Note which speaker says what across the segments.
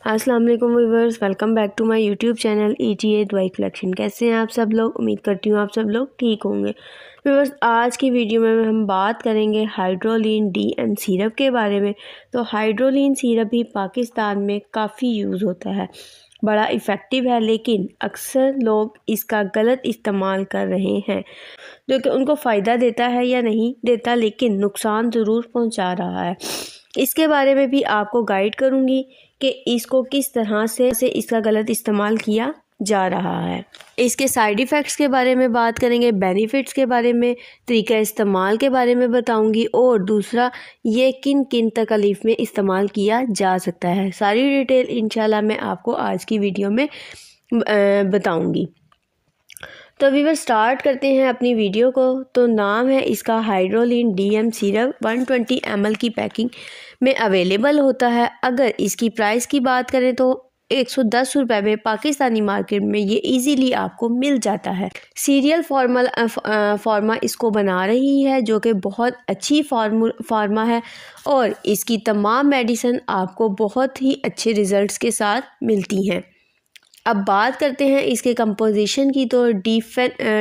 Speaker 1: अस्सलाम वालेकुम viewers, welcome back to my YouTube channel ETA दवाई कलेक्शन। कैसे हैं आप सब लोग? उम्मीद करती हूँ आप सब लोग ठीक होंगे। व्यूअर्स, आज की वीडियो में हम बात करेंगे हाइड्रोलिन DM सिरप के बारे में। तो हाइड्रोलिन सिरप भी पाकिस्तान में काफ़ी यूज़ होता है, बड़ा इफ़ेक्टिव है, लेकिन अक्सर लोग इसका गलत इस्तेमाल कर रहे हैं, जो कि उनको फ़ायदा देता है या नहीं देता, लेकिन नुकसान ज़रूर पहुंचा रहा है। इसके बारे में भी आपको गाइड करूंगी कि इसको किस तरह से इसका गलत इस्तेमाल किया जा रहा है। इसके साइड इफ़ेक्ट्स के बारे में बात करेंगे, बेनिफिट्स के बारे में, तरीका इस्तेमाल के बारे में बताऊंगी, और दूसरा ये किन किन तकलीफ़ में इस्तेमाल किया जा सकता है। सारी डिटेल इंशाल्लाह मैं आपको आज की वीडियो में बताऊंगी। तो व्यूअर, स्टार्ट करते हैं अपनी वीडियो को। तो नाम है इसका हाइड्रोलिन DM सिरप, 120 ml की पैकिंग में अवेलेबल होता है। अगर इसकी प्राइस की बात करें तो 110 रुपये में पाकिस्तानी मार्केट में ये इजीली आपको मिल जाता है। सीरियल फार्मा इसको बना रही है, जो कि बहुत अच्छी फार्मा है, और इसकी तमाम मेडिसिन आपको बहुत ही अच्छे रिज़ल्ट्स के साथ मिलती हैं। अब बात करते हैं इसके कंपोजिशन की। तो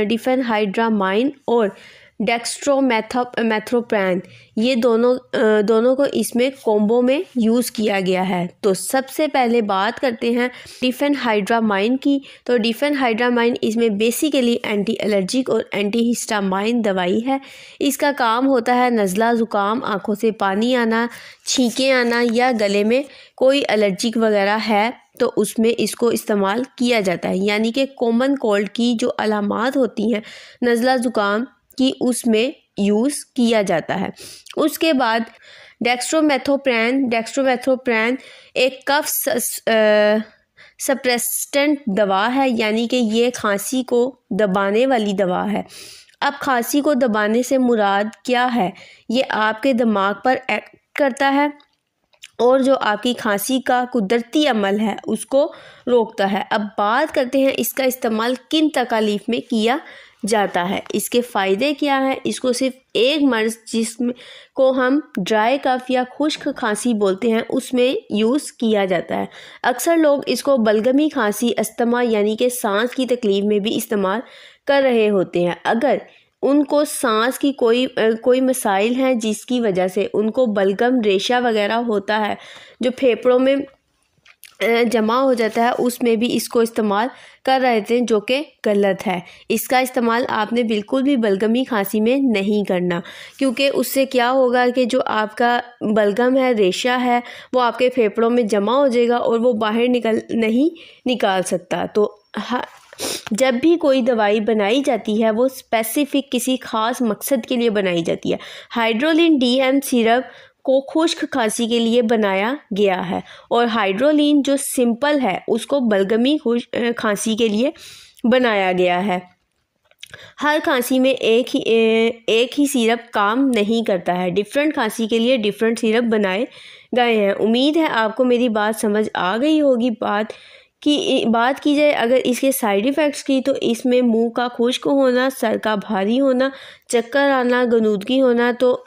Speaker 1: डिफेनहाइड्रामाइन और डेक्स्ट्रोमेथोप्रेन, ये दोनों को इसमें कॉम्बो में यूज़ किया गया है। तो सबसे पहले बात करते हैं डिफेनहाइड्रामाइन की। तो डिफेनहाइड्रामाइन इसमें बेसिकली एंटी एलर्जिक और एंटी हिस्टामाइन दवाई है। इसका काम होता है नज़ला ज़ुकाम, आँखों से पानी आना, छींकें आना, या गले में कोई एलर्जिक वगैरह है तो उसमें इसको इस्तेमाल किया जाता है। यानी कि कॉमन कोल्ड की जो अलामात होती हैं नज़ला ज़ुकाम की, उसमें यूज़ किया जाता है। उसके बाद डेक्स्ट्रोमेथोप्रेन एक कफ सप्रेस्टेंट दवा है, यानी कि ये खांसी को दबाने वाली दवा है। अब खांसी को दबाने से मुराद क्या है? ये आपके दिमाग पर एक्ट करता है और जो आपकी खांसी का कुदरती अमल है उसको रोकता है। अब बात करते हैं इसका इस्तेमाल किन तकालीफ में किया जाता है, इसके फ़ायदे क्या हैं। इसको सिर्फ एक मर्ज़ जिसको हम ड्राई कफ या खुश्क खांसी बोलते हैं उसमें यूज़ किया जाता है। अक्सर लोग इसको बलगमी खांसी, अस्थमा यानी कि सांस की तकलीफ़ में भी इस्तेमाल कर रहे होते हैं। अगर उनको सांस की कोई मसाइल हैं जिसकी वजह से उनको बलगम, रेशा वगैरह होता है जो फेफड़ों में जमा हो जाता है, उसमें भी इसको इस्तेमाल कर रहे थे, जो कि गलत है। इसका इस्तेमाल आपने बिल्कुल भी बलगमी खांसी में नहीं करना, क्योंकि उससे क्या होगा कि जो आपका बलगम है, रेशा है, वो आपके फेफड़ों में जमा हो जाएगा और वो बाहर नहीं निकाल सकता। तो जब भी कोई दवाई बनाई जाती है वो स्पेसिफिक किसी ख़ास मकसद के लिए बनाई जाती है। हाइड्रोलिन DM सिरप को खुश्क खांसी के लिए बनाया गया है, और हाइड्रोलिन जो सिंपल है उसको बलगमी खांसी के लिए बनाया गया है। हर खांसी में एक ही सिरप काम नहीं करता है, डिफरेंट खांसी के लिए डिफरेंट सिरप बनाए गए हैं। उम्मीद है आपको मेरी बात समझ आ गई होगी। बात की जाए अगर इसके साइड इफ़ेक्ट्स की, तो इसमें मुंह का खुश्क होना, सर का भारी होना, चक्कर आना, गनूदगी होना। तो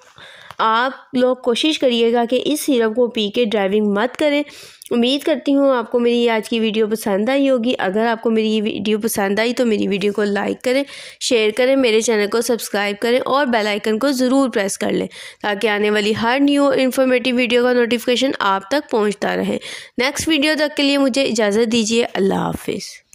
Speaker 1: आप लोग कोशिश करिएगा कि इस सिरप को पी के ड्राइविंग मत करें। उम्मीद करती हूँ आपको मेरी आज की वीडियो पसंद आई होगी। अगर आपको मेरी ये वीडियो पसंद आई तो मेरी वीडियो को लाइक करें, शेयर करें, मेरे चैनल को सब्सक्राइब करें और बेल आइकन को ज़रूर प्रेस कर लें, ताकि आने वाली हर न्यू इन्फॉर्मेटिव वीडियो का नोटिफिकेशन आप तक पहुँचता रहे। नेक्स्ट वीडियो तक के लिए मुझे इजाज़त दीजिए। अल्लाह हाफिज़।